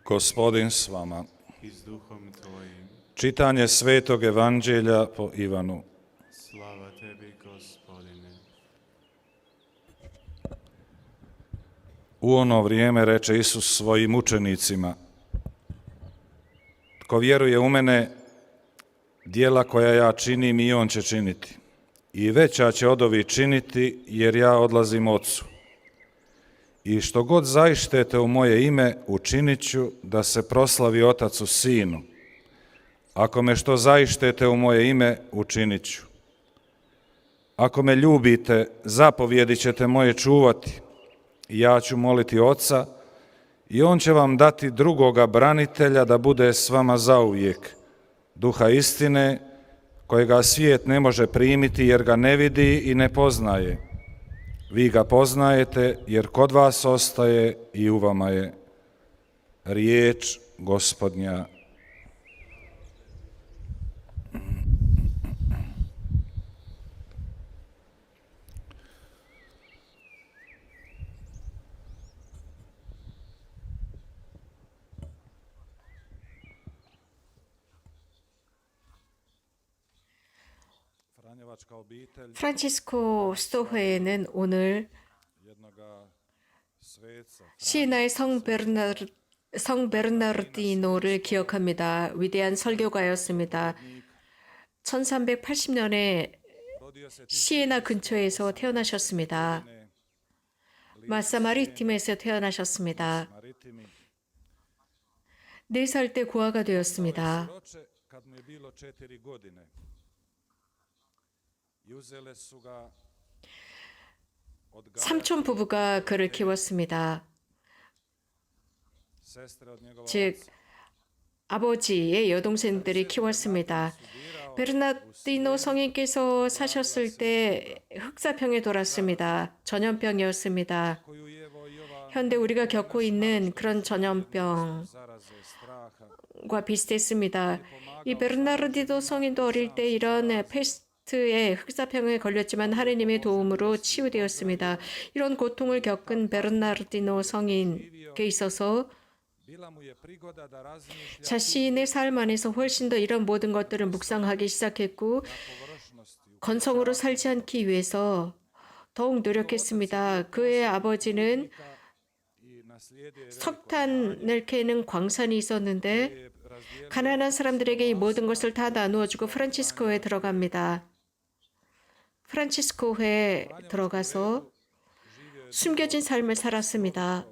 Gospodin s vama. I s duhom tvojim. Čitanje Svetog Evanđelja po Ivanu. Slava tebi, Gospodine. U ono vrijeme reče Isus svojim učenicima: Tko vjeruje u mene, djela koja ja činim i on će činiti. I veća će od ovih činiti, jer ja odlazim Otcu. I što god zaištete u moje ime, učinit ću da se proslavi Otac u Sinu. Ako me što zaištete u moje ime, učinit ću. Ako me ljubite, zapovjedi ćete moje čuvati. I ja ću moliti Oca, i on će vam dati drugoga branitelja da bude s vama zauvijek, Duha istine, kojega svijet ne može primiti jer ga ne vidi i ne poznaje. Vi ga poznajete jer kod vas ostaje i u vama je. Riječ Gospodnja. 프란치스코 수도회에는 오늘 시에나의 성 베르나르디노를 기억합니다. 위대한 설교가였습니다. 1380년에 시에나 근처에서 태어나셨습니다. 마사마리팀에서 태어나셨습니다. 4살 때 고아가 되었습니다. 삼촌 부부가 그를 키웠습니다. 즉 아버지의 여동생들이 키웠습니다. 베르나르디노 성인께서 사셨을 때 흑사병에 돌았습니다. 전염병이었습니다. 현대 우리가 겪고 있는 그런 전염병과 비슷했습니다. 이 베르나르디노 성인도 어릴 때 이런 페스트의 흑사병에 걸렸지만 하느님의 도움으로 치유되었습니다. 이런 고통을 겪은 베르나르디노 성인께 있어서 자신의 삶 안에서 훨씬 더 이런 모든 것들을 묵상하기 시작했고 건성으로 살지 않기 위해서 더욱 노력했습니다. 그의 아버지는 석탄을 캐는 광산이 있었는데 가난한 사람들에게 이 모든 것을 다 나누어주고 프란치스코에 들어갑니다. 프란치스코에 들어가서 숨겨진 삶을 살았습니다.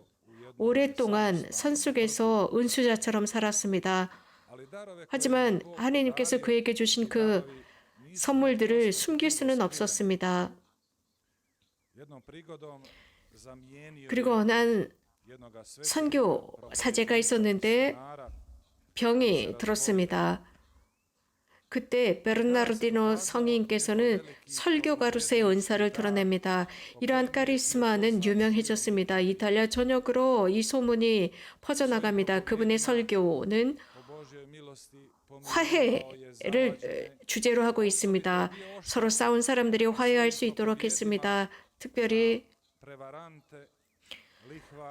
오랫동안 산속에서 은수자처럼 살았습니다. 하지만 하나님께서 그에게 주신 그 선물들을 숨길 수는 없었습니다. 그리고 난 선교 사제가 있었는데 병이 들었습니다. 그때 베르나르디노 성인께서는 설교가로서의 은사를 드러냅니다. 이러한 카리스마는 유명해졌습니다. 이탈리아 전역으로 이 소문이 퍼져나갑니다. 그분의 설교는 화해를 주제로 하고 있습니다. 서로 싸운 사람들이 화해할 수 있도록 했습니다. 특별히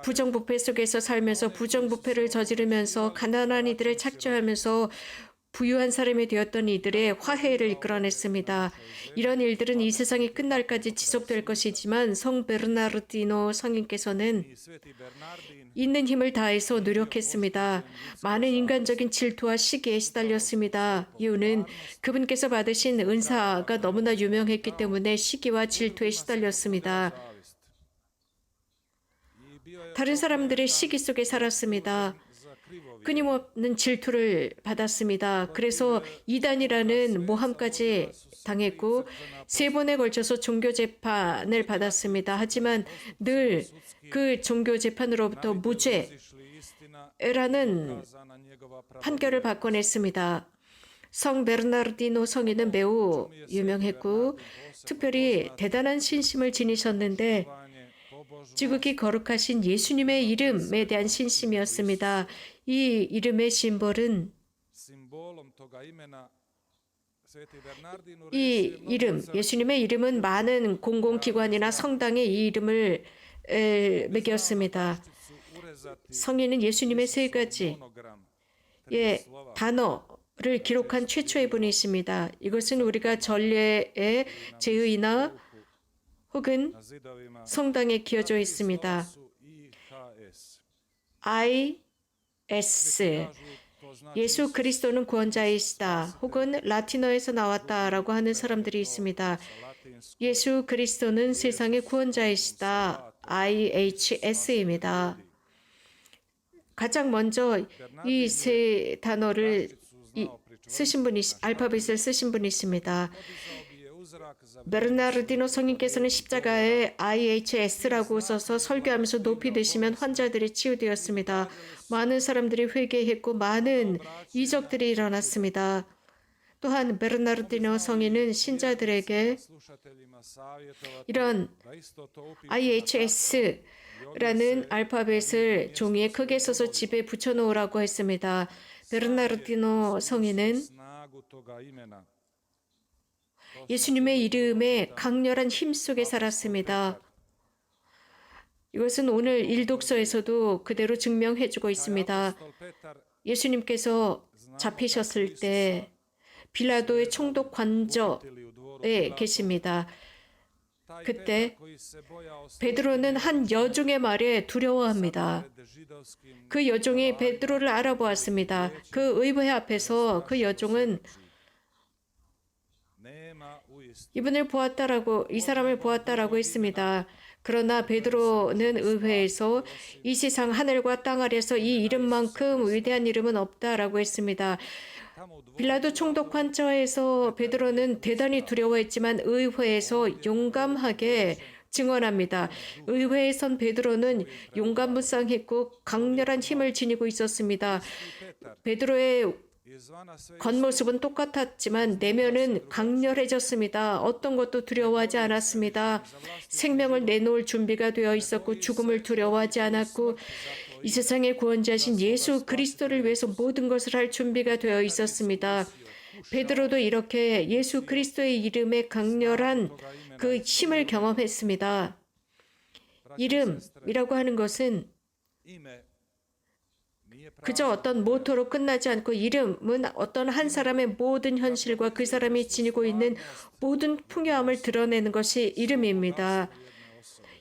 부정부패 속에서 살면서 부정부패를 저지르면서 가난한 이들을 착취하면서 부유한 사람이 되었던 이들의 화해를 이끌어냈습니다. 이런 일들은 이 세상이 끝날까지 지속될 것이지만 성 베르나르디노 성인께서는 있는 힘을 다해서 노력했습니다. 많은 인간적인 질투와 시기에 시달렸습니다. 이유는 그분께서 받으신 은사가 너무나 유명했기 때문에 시기와 질투에 시달렸습니다. 다른 사람들의 시기 속에 살았습니다. 끊임없는 질투를 받았습니다. 그래서 이단이라는 모함까지 당했고 3번에 걸쳐서 종교재판을 받았습니다. 하지만 늘 그 종교재판으로부터 무죄라는 판결을 받곤 했습니다. 성 베르나르디노 성인은 매우 유명했고 특별히 대단한 신심을 지니셨는데 지극히 거룩하신 예수님의 이름에 대한 신심이었습니다. 이 이름의 심볼은 이 이름, 예수님의 이름은 많은 공공기관이나 성당에 이 이름을 매겼습니다. 성에는 예수님의 세 가지의 단어를 기록한 최초의 분이십니다. 이것은 우리가 전례의 제의나 혹은 성당에 기어져 있습니다. IS 예수 그리스도는 구원자이시다. 혹은 라틴어에서 나왔다라고 하는 사람들이 있습니다. 예수 그리스도는 세상의 구원자이시다. IHS입니다. 가장 먼저 이 세 단어를 쓰신 분이 알파벳을 쓰신 분이십니다. 베르나르디노 성인께서는 십자가에 IHS라고 써서 설교하면서 높이 드시면 환자들이 치유되었습니다. 많은 사람들이 회개했고 많은 이적들이 일어났습니다. 또한 베르나르디노 성인은 신자들에게 이런 IHS라는 알파벳을 종이에 크게 써서 집에 붙여놓으라고 했습니다. 베르나르디노 성인은 예수님의 이름에 강렬한 힘 속에 살았습니다. 이것은 오늘 일독서에서도 그대로 증명해주고 있습니다. 예수님께서 잡히셨을 때 빌라도의 총독 관저에 계십니다. 그때 베드로는 한 여종의 말에 두려워합니다. 그 여종이 베드로를 알아보았습니다. 그 의회 앞에서 그 여종은 이 사람을 보았다라고 했습니다. 그러나 베드로는 의회에서 이 세상 하늘과 땅 아래서 이 이름만큼 위대한 이름은 없다라고 했습니다. 빌라도 총독 관저에서 베드로는 대단히 두려워했지만 의회에서 용감하게 증언합니다. 의회에선 베드로는 용감무쌍했고 강렬한 힘을 지니고 있었습니다. 베드로의 겉모습은 똑같았지만 내면은 강렬해졌습니다. 어떤 것도 두려워하지 않았습니다. 생명을 내놓을 준비가 되어 있었고 죽음을 두려워하지 않았고 이 세상의 구원자신 예수 그리스도를 위해서 모든 것을 할 준비가 되어 있었습니다. 베드로도 이렇게 예수 그리스도의 이름에 강렬한 그 힘을 경험했습니다. 이름이라고 하는 것은 그저 어떤 모토로 끝나지 않고 이름은 어떤 한 사람의 모든 현실과 그 사람이 지니고 있는 모든 풍요함을 드러내는 것이 이름입니다.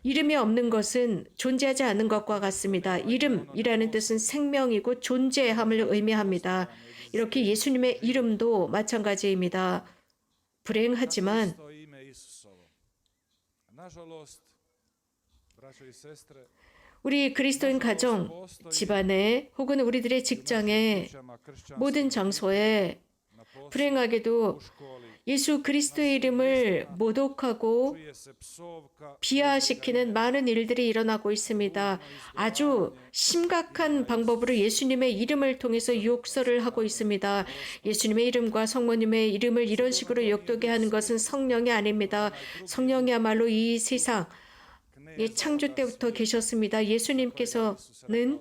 이름이 없는 것은 존재하지 않는 것과 같습니다. 이름이라는 뜻은 생명이고 존재함을 의미합니다. 이렇게 예수님의 이름도 마찬가지입니다. 불행하지만 우리 그리스도인 가정, 집안에 혹은 우리들의 직장에 모든 장소에 불행하게도 예수 그리스도의 이름을 모독하고 비하시키는 많은 일들이 일어나고 있습니다. 아주 심각한 방법으로 예수님의 이름을 통해서 욕설을 하고 있습니다. 예수님의 이름과 성모님의 이름을 이런 식으로 욕되게 하는 것은 성령이 아닙니다. 성령이야말로 이 세상 창조 때부터 계셨습니다. 예수님께서는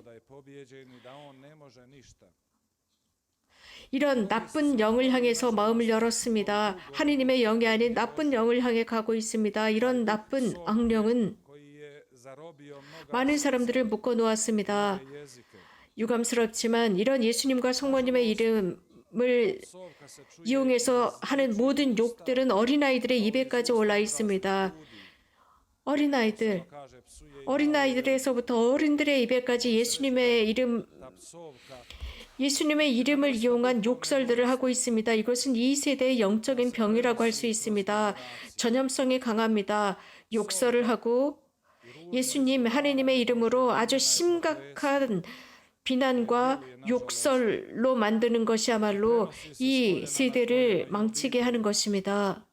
이런 나쁜 영을 향해서 마음을 열었습니다. 하느님의 영이 아닌 나쁜 영을 향해 가고 있습니다. 이런 나쁜 악령은 많은 사람들을 묶어놓았습니다. 유감스럽지만 이런 예수님과 성모님의 이름을 이용해서 하는 모든 욕들은 어린아이들의 입에까지 올라 있습니다. 어린아이들에서부터 어른들의 입에까지 예수님의 이름을 이용한 욕설들을 하고 있습니다. 이것은 이 세대의 영적인 병이라고 할 수 있습니다. 전염성이 강합니다. 욕설을 하고 예수님, 하느님의 이름으로 아주 심각한 비난과 욕설로 만드는 것이야말로 이 세대를 망치게 하는 것입니다.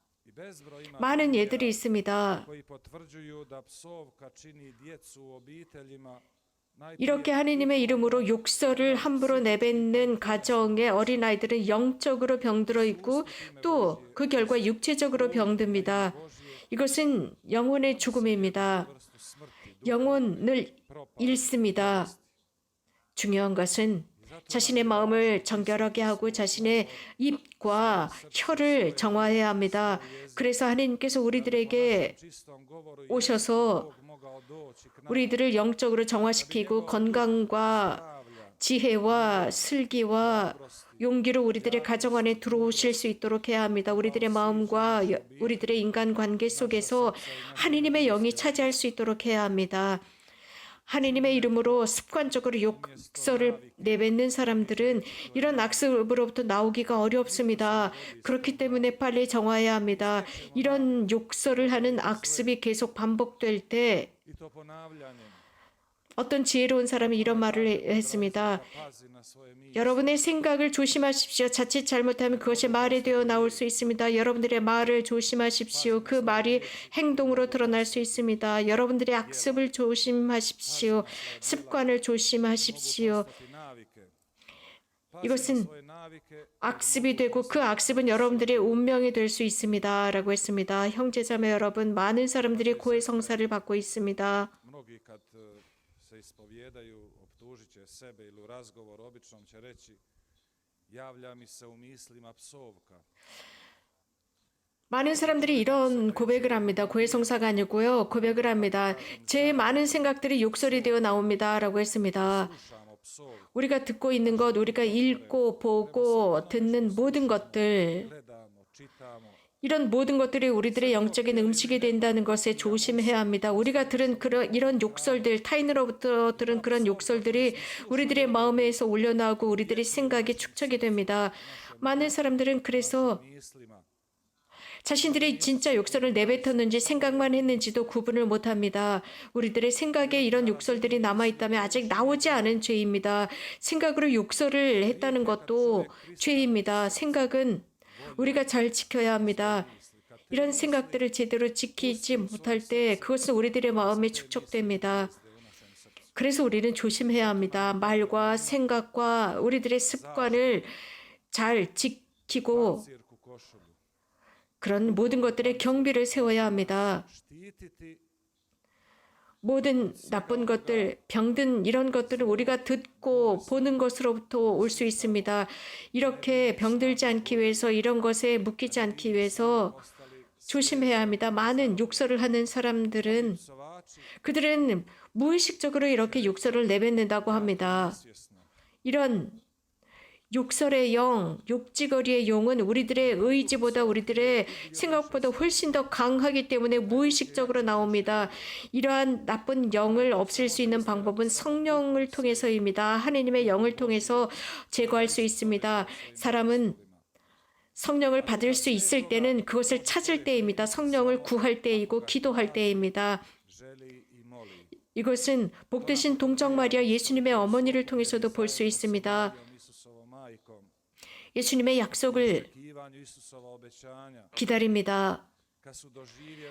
많은 예들이 있습니다. 이렇게 하느님의 이름으로 욕설을 함부로 내뱉는 가정의 어린아이들은 영적으로 병들어 있고 또 그 결과 육체적으로 병듭니다. 이것은 영혼의 죽음입니다. 영혼을 잃습니다. 중요한 것은 자신의 마음을 정결하게 하고 자신의 입과 혀를 정화해야 합니다. 그래서 하나님께서 우리들에게 오셔서 우리들을 영적으로 정화시키고 건강과 지혜와 슬기와 용기로 우리들의 가정 안에 들어오실 수 있도록 해야 합니다. 우리들의 마음과 우리들의 인간관계 속에서 하느님의 영이 차지할 수 있도록 해야 합니다. 하느님의 이름으로 습관적으로 욕설을 내뱉는 사람들은 이런 악습으로부터 나오기가 어렵습니다. 그렇기 때문에 빨리 정화해야 합니다. 이런 욕설을 하는 악습이 계속 반복될 때 어떤 지혜로운 사람이 이런 말을 했습니다. 여러분의 생각을 조심하십시오. 자칫 잘못하면 그것이 말이 되어 나올 수 있습니다. 여러분들의 말을 조심하십시오. 그 말이 행동으로 드러날 수 있습니다. 여러분들의 악습을 조심하십시오. 습관을 조심하십시오. 이것은 악습이 되고 그 악습은 여러분들의 운명이 될 수 있습니다. 라고 했습니다. 형제자매 여러분, 많은 사람들이 고해 성사를 받고 있습니다. se ispovijedaju, optužit će sebe ili u razgovoru običnom će reći javlja mi se u mislima psovka. 많은 사람들이 이런 고백을 합니다. 고해성사가 아니고요. 고백을 합니다. 제 많은 생각들이 욕설이 되어 나옵니다. 라고 했습니다. 우리가 듣고 있는 것, 우리가 읽고 보고 듣는 모든 것들, 이런 모든 것들이 우리들의 영적인 음식이 된다는 것에 조심해야 합니다. 우리가 들은 이런 욕설들, 타인으로부터 들은 그런 욕설들이 우리들의 마음에서 올려나오고 우리들의 생각이 축적이 됩니다. 많은 사람들은 그래서 자신들이 진짜 욕설을 내뱉었는지 생각만 했는지도 구분을 못합니다. 우리들의 생각에 이런 욕설들이 남아있다면 아직 나오지 않은 죄입니다. 생각으로 욕설을 했다는 것도 죄입니다. 생각은 우리가 잘 지켜야 합니다. 이런 생각들을 제대로 지키지 못할 때 그것은 우리들의 마음에 축적됩니다. 그래서 우리는 조심해야 합니다. 말과 생각과 우리들의 습관을 잘 지키고 그런 모든 것들의 경비를 세워야 합니다. 모든 나쁜 것들, 병든 이런 것들은 우리가 듣고 보는 것으로부터 올 수 있습니다. 이렇게 병들지 않기 위해서 이런 것에 묶이지 않기 위해서 조심해야 합니다. 많은 욕설을 하는 사람들은 그들은 무의식적으로 이렇게 욕설을 내뱉는다고 합니다. 이런 욕설의 영, 욕지거리의 용은 우리들의 의지보다 우리들의 생각보다 훨씬 더 강하기 때문에 무의식적으로 나옵니다. 이러한 나쁜 영을 없앨 수 있는 방법은 성령을 통해서입니다. 하나님의 영을 통해서 제거할 수 있습니다. 사람은 성령을 받을 수 있을 때는 그것을 찾을 때입니다. 성령을 구할 때이고 기도할 때입니다. 이것은 복되신 동정 마리아 예수님의 어머니를 통해서도 볼 수 있습니다. 예수님의 약속을 기다립니다.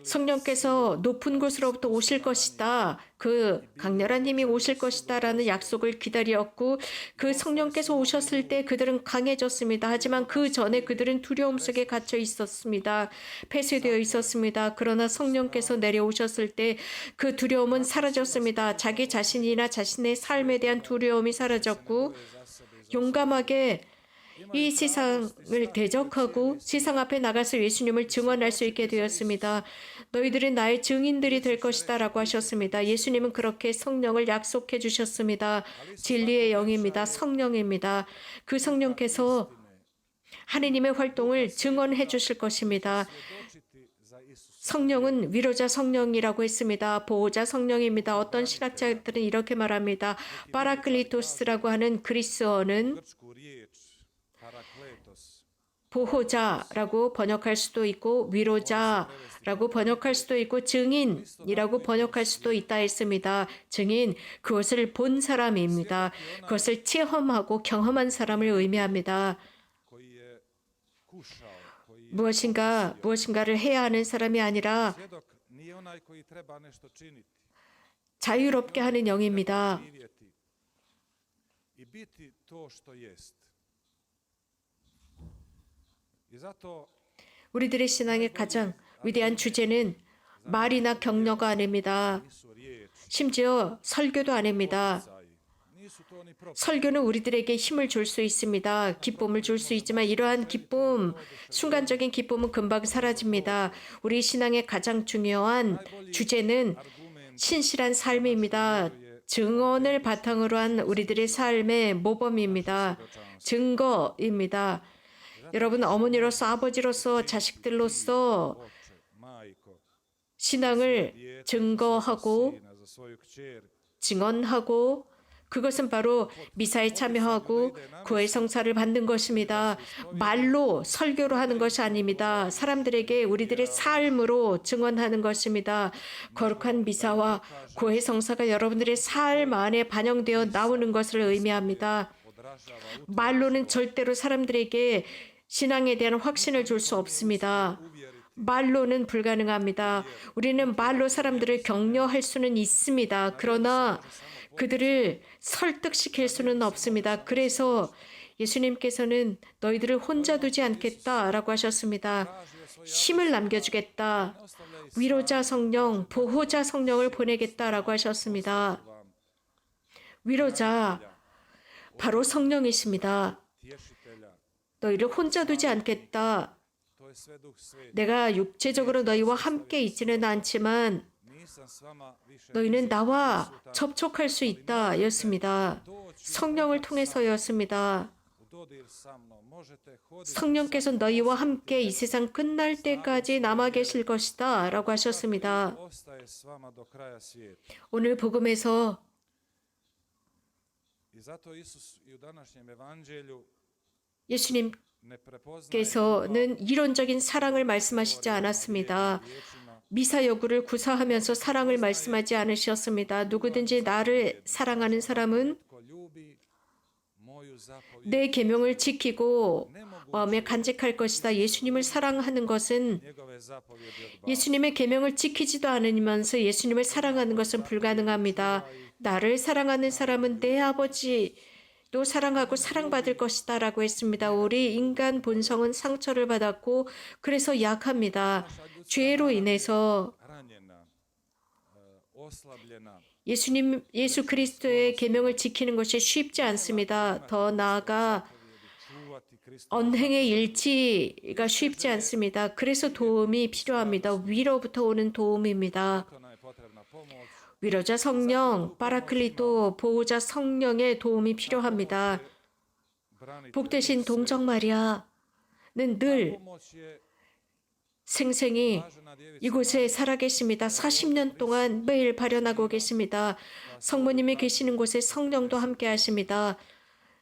성령께서 높은 곳으로부터 오실 것이다. 그 강렬한 힘이 오실 것이다 라는 약속을 기다렸고 그 성령께서 오셨을 때 그들은 강해졌습니다. 하지만 그 전에 그들은 두려움 속에 갇혀 있었습니다. 폐쇄되어 있었습니다. 그러나 성령께서 내려오셨을 때 그 두려움은 사라졌습니다. 자기 자신이나 자신의 삶에 대한 두려움이 사라졌고 용감하게 이 세상을 대적하고 세상 앞에 나가서 예수님을 증언할 수 있게 되었습니다. 너희들은 나의 증인들이 될 것이다 라고 하셨습니다. 예수님은 그렇게 성령을 약속해 주셨습니다. 진리의 영입니다. 성령입니다. 그 성령께서 하느님의 활동을 증언해 주실 것입니다. 성령은 위로자 성령이라고 했습니다. 보호자 성령입니다. 어떤 신학자들은 이렇게 말합니다. 파라클리토스라고 하는 그리스어는 보호자라고 번역할 수도 있고 위로자라고 번역할 수도 있고 증인이라고 번역할 수도 있다 했습니다. 증인, 그것을 본 사람입니다. 그것을 체험하고 경험한 사람을 의미합니다. 무엇인가를 해야 하는 사람이 아니라 자유롭게 하는 영입니다. 우리들의 신앙의 가장 위대한 주제는 말이나 격려가 아닙니다. 심지어 설교도 아닙니다. 설교는 우리들에게 힘을 줄 수 있습니다. 기쁨을 줄 수 있지만 이러한 기쁨, 순간적인 기쁨은 금방 사라집니다. 우리 신앙의 가장 중요한 주제는 신실한 삶입니다. 증언을 바탕으로 한 우리들의 삶의 모범입니다. 증거입니다. 여러분, 어머니로서, 아버지로서, 자식들로서 신앙을 증거하고 증언하고 그것은 바로 미사에 참여하고 구의 성사를 받는 것입니다. 말로 설교로 하는 것이 아닙니다. 사람들에게 우리들의 삶으로 증언하는 것입니다. 거룩한 미사와 구의 성사가 여러분들의 삶 안에 반영되어 나오는 것을 의미합니다. 말로는 절대로 사람들에게 신앙에 대한 확신을 줄 수 없습니다. 말로는 불가능합니다. 우리는 말로 사람들을 격려할 수는 있습니다. 그러나 그들을 설득시킬 수는 없습니다. 그래서 예수님께서는 너희들을 혼자 두지 않겠다라고 하셨습니다. 힘을 남겨주겠다. 위로자 성령, 보호자 성령을 보내겠다라고 하셨습니다. 위로자, 바로 성령이십니다. 너희를 혼자 두지 않겠다. 내가 육체적으로 너희와 함께 있지는 않지만 너희는 나와 접촉할 수 있다 였습니다. 성령을 통해서였습니다. 성령께서 너희와 함께 이 세상 끝날 때까지 남아 계실 것이다 라고 하셨습니다. 오늘 복음에서 예수님께서는 이론적인 사랑을 말씀하시지 않았습니다. 미사 여구를 구사하면서 사랑을 말씀하지 않으셨습니다. 누구든지 나를 사랑하는 사람은 내 계명을 지키고 마음에 간직할 것이다. 예수님을 사랑하는 것은 예수님의 계명을 지키지도 않으면서 예수님을 사랑하는 것은 불가능합니다. 나를 사랑하는 사람은 내 아버지도 사랑하고 사랑받을 것이다 라고 했습니다. 우리 인간 본성은 상처를 받았고 그래서 약합니다. 죄로 인해서 예수 그리스도의 계명을 지키는 것이 쉽지 않습니다. 더 나아가 언행의 일치가 쉽지 않습니다. 그래서 도움이 필요합니다. 위로부터 오는 도움입니다. 위로자 성령, 파라클리토, 보호자 성령의 도움이 필요합니다. 복되신 동정 마리아는 늘 생생히 이곳에 살아계십니다. 40년 동안 매일 발현하고 계십니다. 성모님이 계시는 곳에 성령도 함께 하십니다.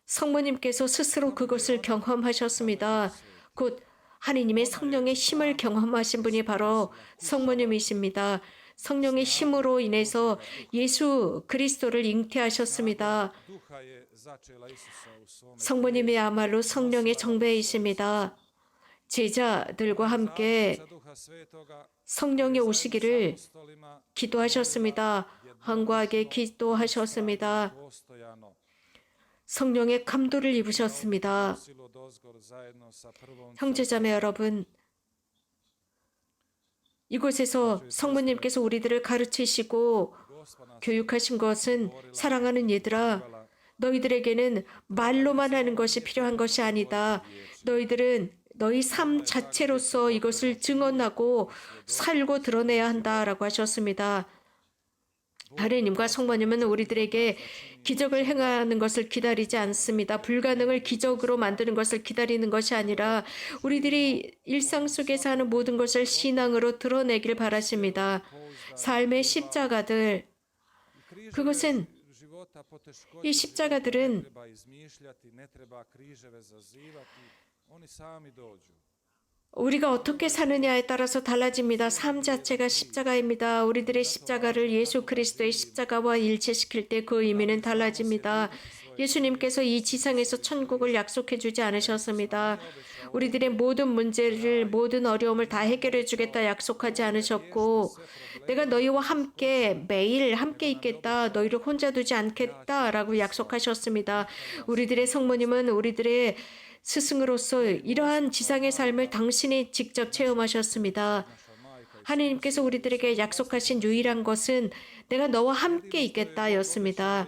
성모님께서 스스로 그것을 경험하셨습니다. 곧 하느님의 성령의 힘을 경험하신 분이 바로 성모님이십니다. 성령의 힘으로 인해서 예수 그리스도를 잉태하셨습니다. 성모님이야말로 성령의 정배이십니다. 제자들과 함께 성령이 오시기를 기도하셨습니다. 간구하게 기도하셨습니다. 성령의 감도를 입으셨습니다. 형제자매 여러분, 이곳에서 성모님께서 우리들을 가르치시고 교육하신 것은 사랑하는 얘들아, 너희들에게는 말로만 하는 것이 필요한 것이 아니다. 너희들은 너희 삶 자체로서 이것을 증언하고 살고 드러내야 한다라고 하셨습니다. 하느님과 성모님은 우리들에게 기적을 행하는 것을 기다리지 않습니다. 불가능을 기적으로 만드는 것을 기다리는 것이 아니라 우리들이 일상 속에서 하는 모든 것을 신앙으로 드러내길 바라십니다. 삶의 십자가들, 그것은 이 십자가들은 우리가 어떻게 사느냐에 따라서 달라집니다. 삶 자체가 십자가입니다. 우리들의 십자가를 예수 그리스도의 십자가와 일치시킬 때 그 의미는 달라집니다. 예수님께서 이 지상에서 천국을 약속해 주지 않으셨습니다. 우리들의 모든 문제를, 모든 어려움을 다 해결해 주겠다 약속하지 않으셨고, 내가 너희와 함께 매일 함께 있겠다, 너희를 혼자 두지 않겠다라고 약속하셨습니다. 우리들의 성모님은 우리들의 스승으로서 이러한 지상의 삶을 당신이 직접 체험하셨습니다. 하느님께서 우리들에게 약속하신 유일한 것은 내가 너와 함께 있겠다였습니다.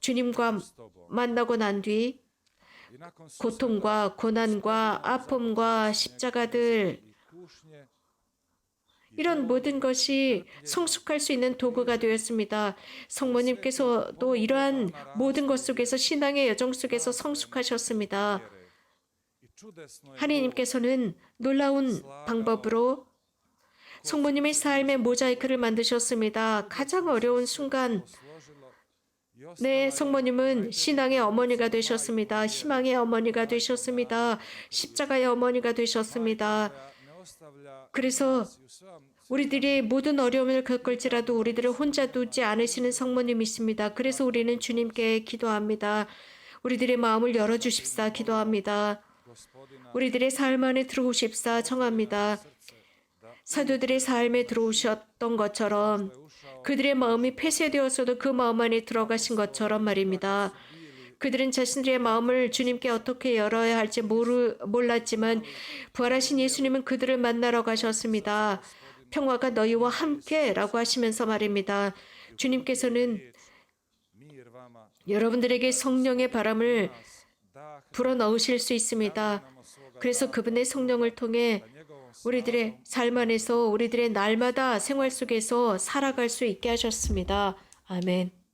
주님과 만나고 난 뒤 I nakon susreta 고통과 고난과 아픔과 십자가들 i kušnje 이런 모든 것이 성숙할 수 있는 도구가 되었습니다. 성모님께서도 이러한 모든 것 속에서 신앙의 여정 속에서 성숙하셨습니다. i čudesno je 하나님께서는 놀라운 방법으로 성모님의 삶의 모자이크를 만드셨습니다. 가장 어려운 순간 složilo i 네, 성모님은 신앙의 어머니가 되셨습니다. 희망의 어머니가 되셨습니다. 십자가의 어머니가 되셨습니다. ne ostavlja 그래서 nas i u svom 우리들이 모든 어려움을 겪을지라도 우리들을 혼자 두지 않으시는 성모님이십니다. 그래서 우리는 주님께 기도합니다. 우리들의 마음을 열어주십사 기도합니다. Gospodina 우리들의 삶 안에 들어오십사 청합니다. 사도들의 삶에 들어오셨던 것처럼 그들의 마음이 폐쇄되었어도 그 마음 안에 들어가신 것처럼 말입니다. 그들은 자신들의 마음을 주님께 어떻게 열어야 할지 몰랐지만 부활하신 예수님은 그들을 만나러 가셨습니다. 평화가 너희와 함께라고 하시면서 말입니다. 주님께서는 mir vama 여러분들에게 성령의 바람을 dah 불어넣으실 수 있습니다. 그래서 그분의 성령을 통해 우리들의 삶 안에서 우리들의 날마다 생활 속에서 살아갈 수 있게 하셨습니다. 아멘.